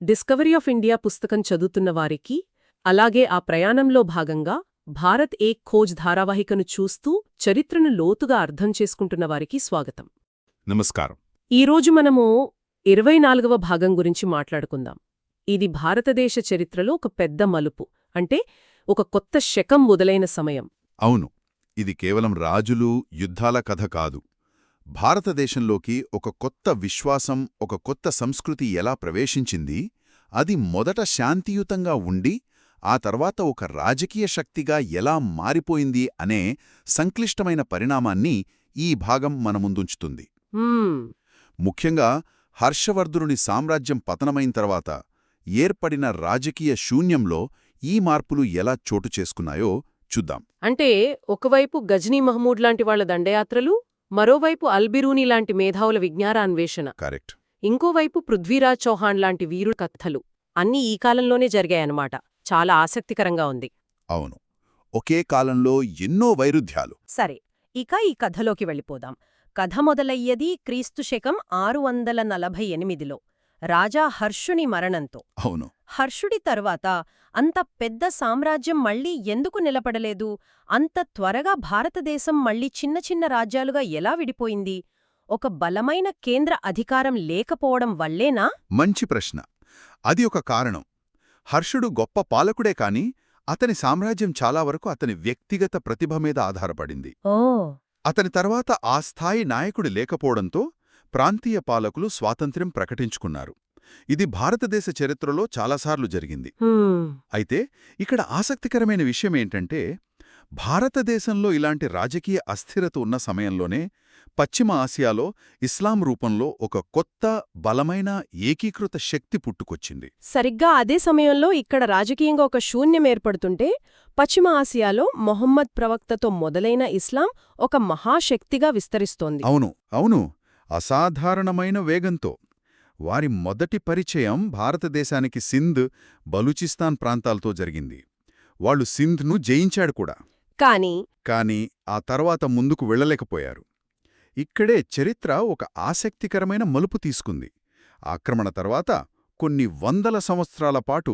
Discovery of India పుస్తకం చదువుతున్న వారికి, అలాగే ఆ ప్రయాణంలో భాగంగా భారత్ ఏక్ ఖోజ్ ధారావాహికను చూస్తూ చరిత్రను లోతుగా అర్థం చేసుకుంటున్న వారికి స్వాగతం. నమస్కారం. ఈరోజు మనము 24వ భాగం గురించి మాట్లాడుకుందాం. ఇది భారతదేశ చరిత్రలో ఒక పెద్ద మలుపు, అంటే ఒక కొత్త శకం మొదలైన సమయం. అవును, ఇది కేవలం రాజులు, యుద్ధాల కథ కాదు. భారతదేశంలోకి ఒక కొత్త విశ్వాసం, ఒక కొత్త సంస్కృతి ఎలా ప్రవేశించింది, అది మొదట శాంతియుతంగా ఉండి ఆ తర్వాత ఒక రాజకీయ శక్తిగా ఎలా మారిపోయింది అనే సంక్లిష్టమైన పరిణామాన్ని ఈ భాగం మన ముందుంచుతుంది. ముఖ్యంగా హర్షవర్ధనుని సామ్రాజ్యం పతనమైన తర్వాత ఏర్పడిన రాజకీయ శూన్యంలో ఈ మార్పులు ఎలా చోటు చేసుకున్నాయో చూద్దాం. అంటే ఒకవైపు గజ్నీ మహమూద్ లాంటి వాళ్ల దండయాత్రలు, మరోవైపు అల్బిరూని లాంటి మేధావుల విజ్ఞానాన్వేషణ, కరెక్ట్. ఇంకోవైపు పృథ్వీరాజ్ చౌహాన్ లాంటి వీరుల కథలు అన్నీ ఈ కాలంలోనే జరిగాయన్నమాట. చాలా ఆసక్తికరంగా ఉంది. అవును, ఒకే కాలంలో ఎన్నో వైరుధ్యాలు. సరే, ఇక ఈ కథలోకి వెళ్ళిపోదాం. కథ మొదలయ్యేది క్రీస్తు శకం 648లో రాజా హర్షుని మరణంతో. అవును. హర్షుడి తరువాత అంత పెద్ద సామ్రాజ్యం మళ్లీ ఎందుకు నిలబడలేదు? అంత త్వరగా భారతదేశం మళ్లీ చిన్న చిన్న రాజ్యాలుగా ఎలా విడిపోయింది? ఒక బలమైన కేంద్ర అధికారం లేకపోవడం వల్లేనా? మంచి ప్రశ్న. అది ఒక కారణం. హర్షుడు గొప్ప పాలకుడే కాని అతని సామ్రాజ్యం చాలా వరకు అతని వ్యక్తిగత ప్రతిభ మీద ఆధారపడింది. అతని తర్వాత ఆ స్థాయి నాయకుడు లేకపోవడంతో ప్రాంతీయ పాలకులు స్వాతంత్ర్యం ప్రకటించుకున్నారు. ఇది భారతదేశ చరిత్రలో చాలాసార్లు జరిగింది. అయితే ఇక్కడ ఆసక్తికరమైన విషయమేంటంటే, భారతదేశంలో ఇలాంటి రాజకీయ అస్థిరత ఉన్న సమయంలోనే పశ్చిమ ఆసియాలో ఇస్లాం రూపంలో ఒక కొత్త, బలమైన ఏకీకృత శక్తి పుట్టుకొచ్చింది. సరిగ్గా అదే సమయంలో ఇక్కడ రాజకీయంగా ఒక శూన్యం ఏర్పడుతుంటే, పశ్చిమ ఆసియాలో మొహమ్మద్ ప్రవక్తతో మొదలైన ఇస్లాం ఒక మహాశక్తిగా విస్తరిస్తోంది. అవును, అసాధారణమైన వేగంతో. వారి మొదటి పరిచయం భారతదేశానికి సింధ్, బలూచిస్తాన్ ప్రాంతాలతో జరిగింది. వాళ్లు సింధ్ను జయించాడు కూడా. కాని ఆ తర్వాత ముందుకు వెళ్లలేకపోయారు. ఇక్కడే చరిత్ర ఒక ఆసక్తికరమైన మలుపు తీసుకుంది. ఆక్రమణ తర్వాత కొన్ని వందల సంవత్సరాల పాటు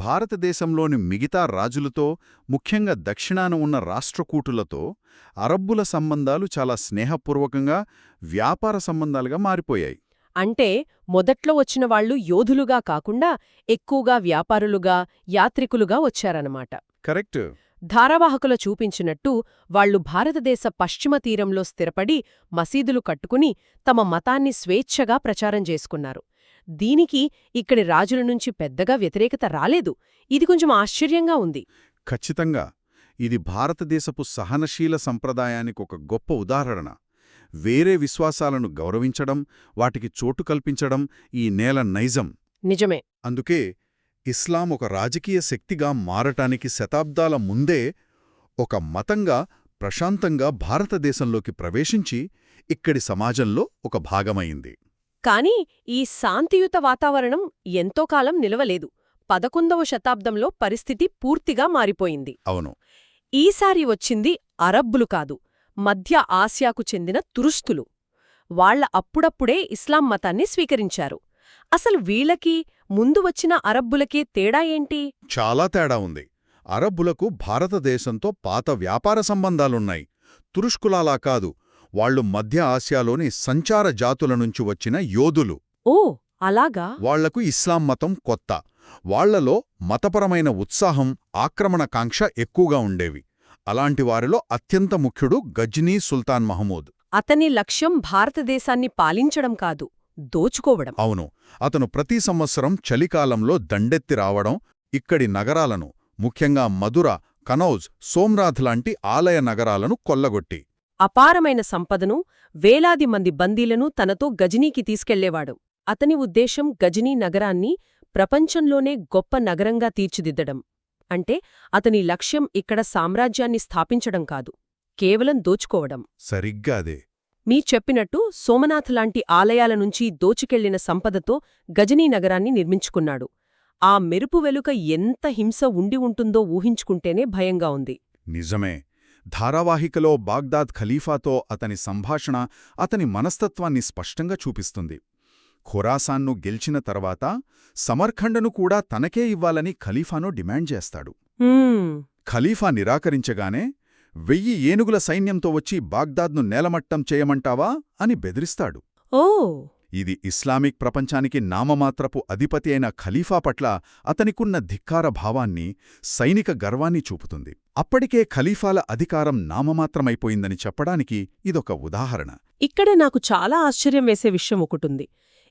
భారతదేశంలోని మిగతా రాజులతో, ముఖ్యంగా దక్షిణాన ఉన్న రాష్ట్రకూటులతో అరబ్బుల సంబంధాలు చాలా స్నేహపూర్వకంగా, వ్యాపార సంబంధాలుగా మారిపోయాయి. అంటే మొదట్లో వచ్చిన వాళ్లు యోధులుగా కాకుండా ఎక్కువగా వ్యాపారులుగా, యాత్రికులుగా వచ్చారన్నమాట. కరెక్ట్. ధారావాహకులు చూపించినట్టు వాళ్లు భారతదేశ పశ్చిమ తీరంలో స్థిరపడి మసీదులు కట్టుకుని తమ మతాన్ని స్వేచ్ఛగా ప్రచారం చేసుకున్నారు. దీనికి ఇక్కడి రాజుల నుంచి పెద్దగా వ్యతిరేకత రాలేదు. ఇది కొంచెం ఆశ్చర్యంగా ఉంది. ఖచ్చితంగా. ఇది భారతదేశపు సహనశీల సంప్రదాయానికి ఒక గొప్ప ఉదాహరణ. వేరే విశ్వాసాలను గౌరవించడం, వాటికి చోటు కల్పించడం ఈ నేల నైజం. నిజమే. అందుకే ఇస్లాం ఒక రాజకీయ శక్తిగా మారటానికి శతాబ్దాల ముందే ఒక మతంగా ప్రశాంతంగా భారతదేశంలోకి ప్రవేశించి ఇక్కడి సమాజంలో ఒక భాగమైంది. కాని ఈ శాంతియుత వాతావరణం ఎంతో కాలం నిలవలేదు. 11వ శతాబ్దంలో పరిస్థితి పూర్తిగా మారిపోయింది. అవును. ఈసారి వచ్చింది అరబ్బులు కాదు, మధ్య ఆసియాకు చెందిన తురుస్తులు. వాళ్ల అప్పుడప్పుడే ఇస్లాం మతాన్ని స్వీకరించారు. అసలు వీళ్లకి ముందు వచ్చిన అరబ్బులకే తేడా ఏంటి? చాలా తేడా ఉంది. అరబ్బులకు భారతదేశంతో పాత వ్యాపార సంబంధాలున్నాయి. తురుష్కులాలా కాదు. వాళ్లు మధ్య ఆసియాలోని సంచార జాతుల నుంచి వచ్చిన యోధులు. ఓ అలాగా. వాళ్లకు ఇస్లాం మతం కొత్త. వాళ్లలో మతపరమైన ఉత్సాహం, ఆక్రమణకాంక్ష ఎక్కువగా ఉండేవి. అలాంటి వారిలో అత్యంత ముఖ్యుడు గజ్నీ సుల్తాన్ మహమూద్. అతని లక్ష్యం భారతదేశాన్ని పాలించడం కాదు, దోచుకోవడం. అవును. అతను ప్రతి సంవత్సరం చలికాలంలో దండెత్తి రావడం, ఇక్కడి నగరాలను, ముఖ్యంగా మధుర, కనౌజ్, సోమ్నాథ్ లాంటి ఆలయ నగరాలను కొల్లగొట్టి అపారమైన సంపదను, వేలాది మంది బందీలను తనతో గజనీకి తీసుకెళ్లేవాడు. అతని ఉద్దేశం గజనీ నగరాన్ని ప్రపంచంలోనే గొప్ప నగరంగా తీర్చిదిద్దడం. అంటే అతని లక్ష్యం ఇక్కడ సామ్రాజ్యాన్ని స్థాపించడం కాదు, కేవలం దోచుకోవడం. సరిగ్గా అదే. మీ చెప్పినట్టు సోమనాథ్ లాంటి ఆలయాల నుంచి దోచుకెళ్లిన సంపదతో గజనీ నగరాన్ని నిర్మించుకున్నాడు. ఆ మెరుపు వెలుక ఎంత హింస ఉండి ఉంటుందో ఊహించుకుంటేనే భయంగా ఉంది. నిజమే. ధారావాహికలో బాగ్దాద్ ఖలీఫాతో అతని సంభాషణ అతని మనస్తత్వాన్ని స్పష్టంగా చూపిస్తుంది. ఖురాసాన్ను గెలిచిన తర్వాత సమర్ఖండను కూడా తనకే ఇవ్వాలని ఖలీఫాను డిమాండ్ చేస్తాడు. ఖలీఫా నిరాకరించగానే 1000 ఏనుగుల సైన్యంతో వచ్చి బాగ్దాద్ను నేలమట్టం చేయమంటావా అని బెదిరిస్తాడు. ఓ ఇది ఇస్లామిక్ ప్రపంచానికి నామమాత్రపు అధిపతి అయిన ఖలీఫా పట్ల అతనికున్న ధిక్కార భావాన్ని, సైనిక గర్వాన్ని చూపుతుంది. అప్పటికే ఖలీఫాల అధికారం నామమాత్రమైపోయిందని చెప్పడానికి ఇదొక ఉదాహరణ. ఇక్కడే నాకు చాలా ఆశ్చర్యం వేసే విషయం ఒకటుంది.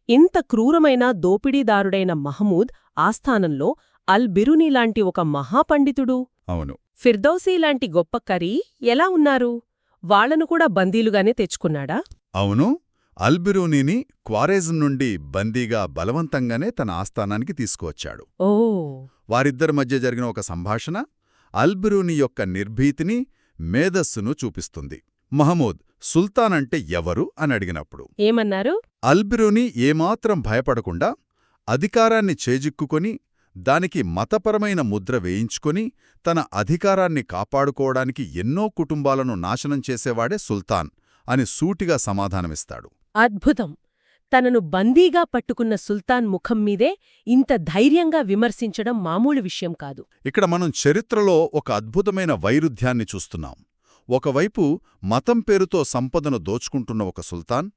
ఇంత క్రూరమైన దోపిడీదారుడైన మహమూద్ ఆస్థానంలో అల్ బిరునీ లాంటి ఒక మహాపండితుడు, అవును, ఫిర్దౌసీ లాంటి గొప్ప కరీ ఎలా ఉన్నారు? వాళ్లను కూడా బందీలుగానే తెచ్చుకున్నాడా? అవును, అల్బిరూనీని క్వారెజం నుండి బందీగా బలవంతంగానే తన ఆస్థానానికి తీసుకువచ్చాడు. ఓ వారిద్దరి మధ్య జరిగిన ఒక సంభాషణ అల్బిరూనీ యొక్క నిర్భీతిని, మేధస్సును చూపిస్తుంది. మహమూద్ సుల్తానంటే ఎవరు అని అడిగినప్పుడు ఏమన్నారు? అల్బిరూనీ ఏమాత్రం భయపడకుండా అధికారాన్ని చేజిక్కుకొని దానికి మతపరమైన ముద్ర వేయించుకొని తన అధికారాన్ని కాపాడుకోవడానికి ఎన్నో కుటుంబాలను నాశనం చేసేవాడే సుల్తాన్ అని సూటిగా సమాధానమిస్తాడు. అద్భుతం! తనను బందీగా పట్టుకున్న సుల్తాన్ ముఖం మీదే ఇంత ధైర్యంగా విమర్శించడం మామూలు విషయం కాదు. ఇక్కడ మనం చరిత్రలో ఒక అద్భుతమైన వైరుధ్యాన్ని చూస్తున్నాం. ఒకవైపు మతం పేరుతో సంపదను దోచుకుంటున్న ఒక సుల్తాన్,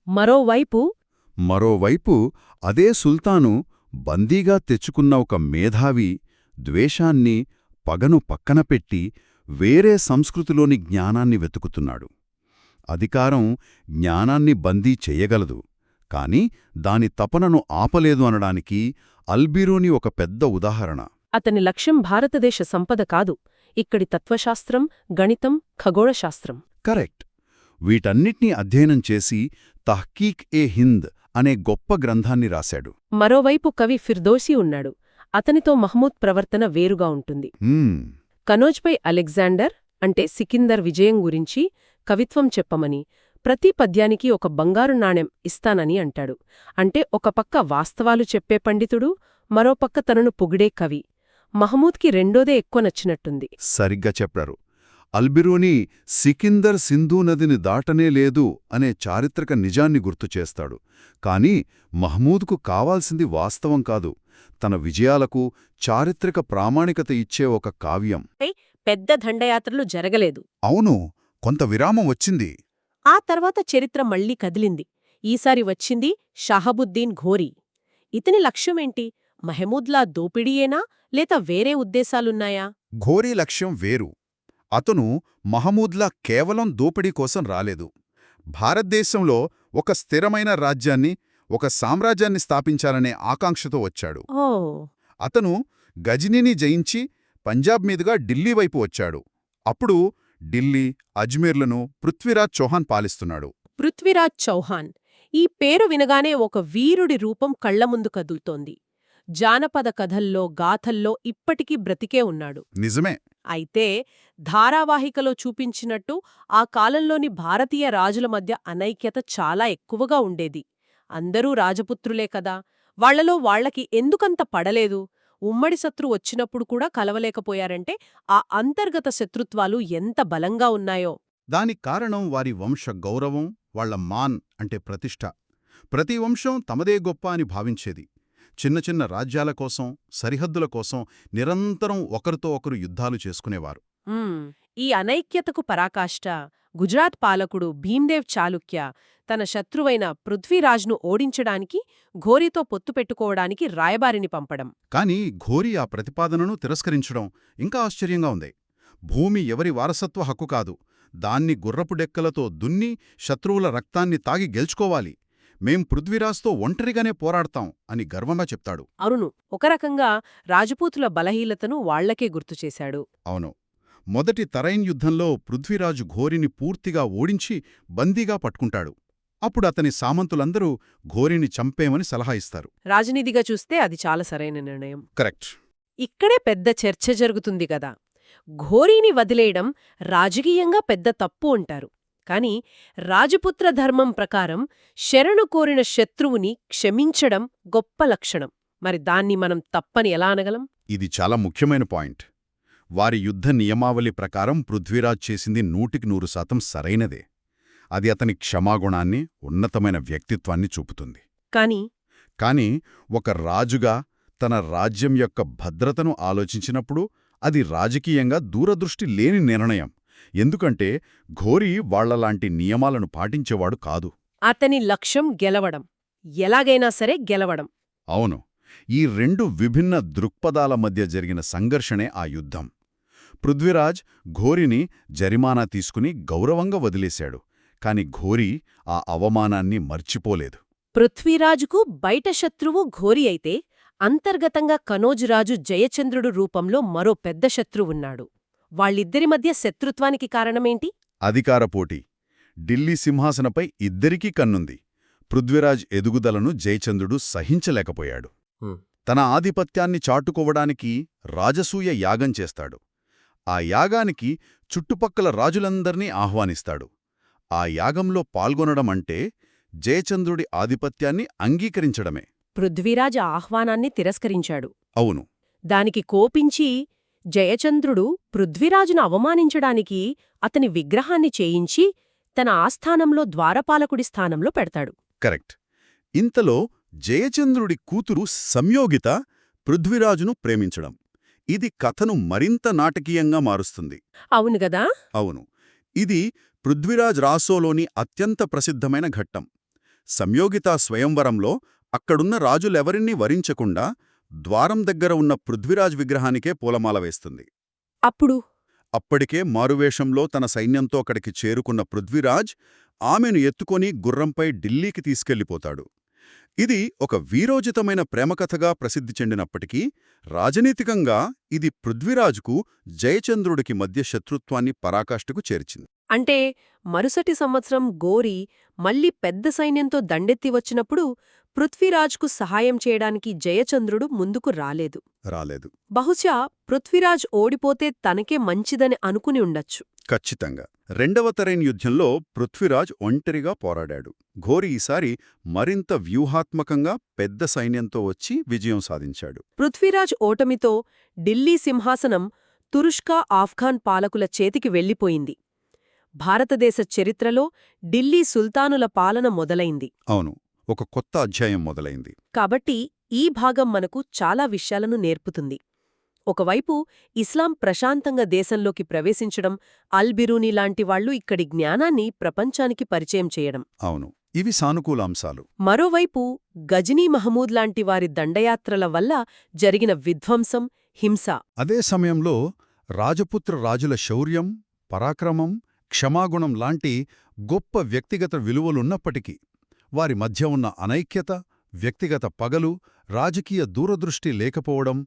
మరోవైపు అదే సుల్తాను బందీగా తెచ్చుకున్న ఒక మేధావి ద్వేషాన్ని, పగను పక్కనపెట్టి వేరే సంస్కృతిలోని జ్ఞానాన్ని వెతుకుతున్నాడు. అధికారం జ్ఞానాన్ని బందీ చెయ్యగలదు, కాని దాని తపనను ఆపలేదు అనడానికి అల్బిరూనీ ఒక పెద్ద ఉదాహరణ. అతని లక్ష్యం భారతదేశ సంపద కాదు, ఇక్కడి తత్వశాస్త్రం, గణితం, ఖగోళశాస్త్రం. కరెక్ట్. వీటన్నిటినీ అధ్యయనం చేసి తహ్కీక్-ఏ-హింద్ అనే గొప్ప గ్రంథాన్ని రాశాడు. మరోవైపు కవి ఫిర్దౌసీ ఉన్నాడు. అతనితో మహమూద్ ప్రవర్తన వేరుగా ఉంటుంది. కనోజ్పై అలెగ్జాండర్ అంటే సికిందర్ విజయం గురించి కవిత్వం చెప్పమని, ప్రతి పద్యానికి ఒక బంగారు నాణెం ఇస్తానని అంటాడు. అంటే ఒక పక్క వాస్తవాలు చెప్పే పండితుడు, మరోపక్క తనను పొగిడే కవి. మహమూద్కి రెండోదే ఎక్కువ నచ్చినట్టుంది. సరిగ్గా చెప్పారు. అల్బిరూనీ సికిందర్ సింధూ నదిని దాటనే లేదు అనే చారిత్రక నిజాన్ని గుర్తుచేస్తాడు. కాని మహమూద్కు కావాల్సింది వాస్తవం కాదు, తన విజయాలకు చారిత్రక ప్రామాణికత ఇచ్చే ఒక కావ్యం. పెద్ద దండయాత్రలు జరగలేదు. అవును, కొంత విరామం వచ్చింది. ఆ తర్వాత చరిత్ర మళ్లీ కదిలింది. ఈసారి వచ్చింది షాహబుద్దీన్ ఘోరీ. ఇతని లక్ష్యమేంటి? మహమూద్లా దోపిడీయేనా లేక వేరే ఉద్దేశాలున్నాయా? ఘోరీ లక్ష్యం వేరు. అతను మహమూద్లా కేవలం దోపిడీ కోసం రాలేదు. భారతదేశంలో ఒక స్థిరమైన రాజ్యాన్ని, ఒక సామ్రాజ్యాన్ని స్థాపించాలనే ఆకాంక్షతో వచ్చాడు. అతను గజనీని జయించి పంజాబ్ మీదుగా ఢిల్లీ వైపు వచ్చాడు. అప్పుడు ఢిల్లీ, అజ్మీర్లను పృథ్వీరాజ్ చౌహాన్ పాలిస్తున్నాడు. పృథ్వీరాజ్ చౌహాన్ ఈ పేరు వినగానే ఒక వీరుడి రూపం కళ్లముందు కదులుతోంది. జానపద కథల్లో, గాథల్లో ఇప్పటికీ బ్రతికే ఉన్నాడు. నిజమే. అయితే ధారావాహికలో చూపించినట్టు ఆ కాలంలోని భారతీయ రాజుల మధ్య అనైక్యత చాలా ఎక్కువగా ఉండేది. అందరూ రాజపుత్రులే కదా, వాళ్లలో వాళ్లకి ఎందుకంత పడలేదు? ఉమ్మడి శత్రు వచ్చినప్పుడు కూడా కలవలేకపోయారంటే ఆ అంతర్గత శత్రుత్వాలు ఎంత బలంగా ఉన్నాయో. దానికి కారణం వారి వంశ గౌరవం, వాళ్ల మాన్ అంటే ప్రతిష్ఠ. ప్రతి వంశం తమదే గొప్ప అని భావించేది. చిన్న చిన్న రాజ్యాల కోసం, సరిహద్దుల కోసం నిరంతరం ఒకరితో ఒకరు యుద్ధాలు చేసుకునేవారు. ఈ అనైక్యతకు పరాకాష్ట గుజరాత్ పాలకుడు భీమ్దేవ్ చాళుక్య తన శత్రువైన పృథ్వీరాజ్ను ఓడించడానికి ఘోరీతో పొత్తు పెట్టుకోవడానికి రాయబారిని పంపడం. కాని ఘోరీ ఆ ప్రతిపాదనను తిరస్కరించడం ఇంకా ఆశ్చర్యంగా ఉంది. భూమి ఎవరి వారసత్వ హక్కు కాదు, దాన్ని గుర్రపుడెక్కలతో దున్ని శత్రువుల రక్తాన్ని తాగి గెలుచుకోవాలి. మేం పృథ్వీరాజ్తో ఒంటరిగానే పోరాడతాం అని గర్వంగా చెప్తాడు. అవును, ఒక రకంగా రాజపూతుల బలహీనతను వాళ్లకే గుర్తుచేశాడు. అవును. మొదటి తరైన్ యుద్ధంలో పృథ్వీరాజు ఘోరీని పూర్తిగా ఓడించి బందీగా పట్టుకుంటాడు. అప్పుడు అతని సామంతులందరూ ఘోరీని చంపేమని సలహా ఇస్తారు. రాజనీతిగా చూస్తే అది చాలా సరైన నిర్ణయం. కరెక్ట్. ఇక్కడే పెద్ద చర్చ జరుగుతుంది కదా. ఘోరీని వదిలేయడం రాజకీయంగా పెద్ద తప్పు అంటారు. కాని రాజపుత్ర ధర్మం ప్రకారం శరణు కోరిన శత్రువుని క్షమించడం గొప్ప లక్షణం. మరి దాన్ని మనం తప్పని ఎలా అనగలం? ఇది చాలా ముఖ్యమైన పాయింట్. వారి యుద్ధ నియమావళి ప్రకారం పృథ్వీరాజ్ చేసింది 100% సరైనదే. అది అతని క్షమాగుణాన్ని, ఉన్నతమైన వ్యక్తిత్వాన్ని చూపుతుంది. కాని ఒక రాజుగా తన రాజ్యం యొక్క భద్రతను ఆలోచించినప్పుడు అది రాజకీయంగా దూరదృష్టి లేని నిర్ణయం. ఎందుకంటే ఘోరీ వాళ్లలాంటి నియమాలను పాటించేవాడు కాదు. అతని లక్ష్యం గెలవడం, ఎలాగైనా సరే గెలవడం. అవును, ఈ రెండు విభిన్న దృక్పథాల మధ్య జరిగిన సంఘర్షణే ఆ యుద్ధం. పృథ్వీరాజ్ ఘోరీని జరిమానా తీసుకుని గౌరవంగా వదిలేశాడు. కాని ఘోరీ ఆ అవమానాన్ని మర్చిపోలేదు. పృథ్వీరాజుకు బయట శత్రువు ఘోరీ అయితే, అంతర్గతంగా కనోజురాజు జయచంద్రుడు రూపంలో మరో పెద్ద శత్రువున్నాడు. వాళ్ళిద్దరి మధ్య శత్రుత్వానికి కారణమేంటి? అధికార పోటీ. ఢిల్లీ సింహాసనపై ఇద్దరికీ కన్నుంది. పృథ్వీరాజ్ ఎదుగుదలను జయచంద్రుడు సహించలేకపోయాడు. తన ఆధిపత్యాన్ని చాటుకోవడానికి రాజసూయ యాగం చేస్తాడు. ఆ యాగానికి చుట్టుపక్కల రాజులందర్నీ ఆహ్వానిస్తాడు. ఆ యాగంలో పాల్గొనడమంటే జయచంద్రుడి ఆధిపత్యాన్ని అంగీకరించడమే. పృథ్వీరాజ్ ఆహ్వానాన్ని తిరస్కరించాడు. అవును. దానికి కోపించి జయచంద్రుడు పృథ్వీరాజును అవమానించడానికి అతని విగ్రహాన్ని చేయించి తన ఆస్థానంలో ద్వారపాలకుడి స్థానంలో పెడతాడు. కరెక్ట్. ఇంతలో జయచంద్రుడి కూతురు సంయోగిత పృథ్వీరాజును ప్రేమించడం. ఇది కథను మరింత నాటకీయంగా మారుస్తుంది. అవునుగదా? అవును. ఇది పృథ్వీరాజ్ రాసోలోని అత్యంత ప్రసిద్ధమైన ఘట్టం. సంయోగితా స్వయంవరంలో అక్కడున్న రాజులెవరినీ వరించకుండా ద్వారం దగ్గర ఉన్న పృథ్వీరాజ్ విగ్రహానికే పూలమాల వేస్తుంది. అప్పటికే మారువేషంలో తన సైన్యంతో అక్కడికి చేరుకున్న పృథ్వీరాజ్ ఆమెను ఎత్తుకొని గుర్రంపై ఢిల్లీకి తీసుకెళ్లిపోతాడు. ఇది ఒక వీరోచితమైన ప్రేమకథగా ప్రసిద్ధి చెందినప్పటికీ రాజనీతికంగా ఇది పృథ్వీరాజుకు జయచంద్రుడికి మధ్య శత్రుత్వాన్ని పరాకాష్ఠకు చేర్చింది. అంటే మరుసటి సంవత్సరం ఘోరీ మళ్లీ పెద్ద సైన్యంతో దండెత్తి వచ్చినప్పుడు పృథ్వీరాజ్కు సహాయం చేయడానికి జయచంద్రుడు ముందుకు రాలేదు. బహుశా పృథ్వీరాజ్ ఓడిపోతే తనకే మంచిదని అనుకుని ఉండొచ్చు. ఖచ్చితంగా. రెండవ తరైన్ యుద్ధంలో పృథ్వీరాజ్ ఒంటరిగా పోరాడాడు. ఘోరీ ఈసారి మరింత వ్యూహాత్మకంగా పెద్ద సైన్యంతో వచ్చి విజయం సాధించాడు. పృథ్వీరాజ్ ఓటమితో ఢిల్లీ సింహాసనం తురుష్కా ఆఫ్ఘాన్ పాలకుల చేతికి వెళ్లిపోయింది. భారతదేశ చరిత్రలో ఢిల్లీ సుల్తానుల పాలన మొదలైంది. అవును, ఒక కొత్త అధ్యాయం మొదలైంది. కాబట్టి ఈ భాగం మనకు చాలా విషయాలను నేర్పుతుంది. ఒకవైపు ఇస్లాం ప్రశాంతంగా దేశంలోకి ప్రవేశించడం, అల్-బిరూని లాంటి వాళ్లు ఇక్కడి జ్ఞానాన్ని ప్రపంచానికి పరిచయం చేయడం. అవును, ఇవి సానుకూల అంశాలు. మరోవైపు గజనీ మహమూద్ లాంటి వారి దండయాత్రల వల్ల జరిగిన విధ్వంసం, హింస. అదే సమయంలో రాజపుత్ర రాజుల శౌర్యం, పరాక్రమం, క్షమాగుణం లాంటి గొప్ప వ్యక్తిగత విలువలున్నప్పటికీ వారి మధ్య ఉన్న అనైక్యత, వ్యక్తిగత పగలు, రాజకీయ దూరదృష్టి లేకపోవడం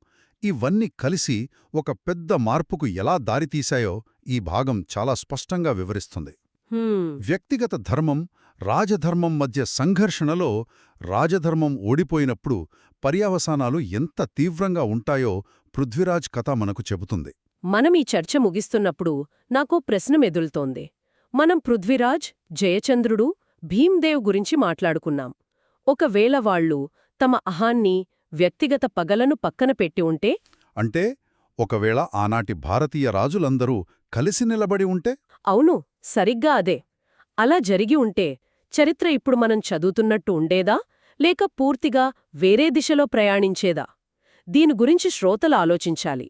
ఇవన్నీ కలిసి ఒక పెద్ద మార్పుకు ఎలా దారితీశాయో ఈ భాగం చాలా స్పష్టంగా వివరిస్తుంది. వ్యక్తిగత ధర్మం, రాజధర్మం మధ్య సంఘర్షణలో రాజధర్మం ఓడిపోయినప్పుడు పర్యవసానాలు ఎంత తీవ్రంగా ఉంటాయో పృథ్వీరాజ్ కథ మనకు చెబుతుంది. మనం ఈ చర్చ ముగిస్తున్నప్పుడు నాకో ప్రశ్న మెదులుతోంది. మనం పృథ్వీరాజ్, జయచంద్రుడు, భీమ్దేవ్ గురించి మాట్లాడుకున్నాం. ఒకవేళ వాళ్లు తమ అహాన్ని, వ్యక్తిగత పగలను పక్కన పెట్టి ఉంటే? అంటే ఒకవేళ ఆనాటి భారతీయ రాజులందరూ కలిసి నిలబడి ఉంటే? అవును, సరిగ్గా అదే. అలా జరిగి ఉంటే చరిత్ర ఇప్పుడు మనం చదువుతున్నట్టు ఉండేదా, లేక పూర్తిగా వేరే దిశలో ప్రయాణించేదా? దీని గురించి శ్రోతలు ఆలోచించాలి.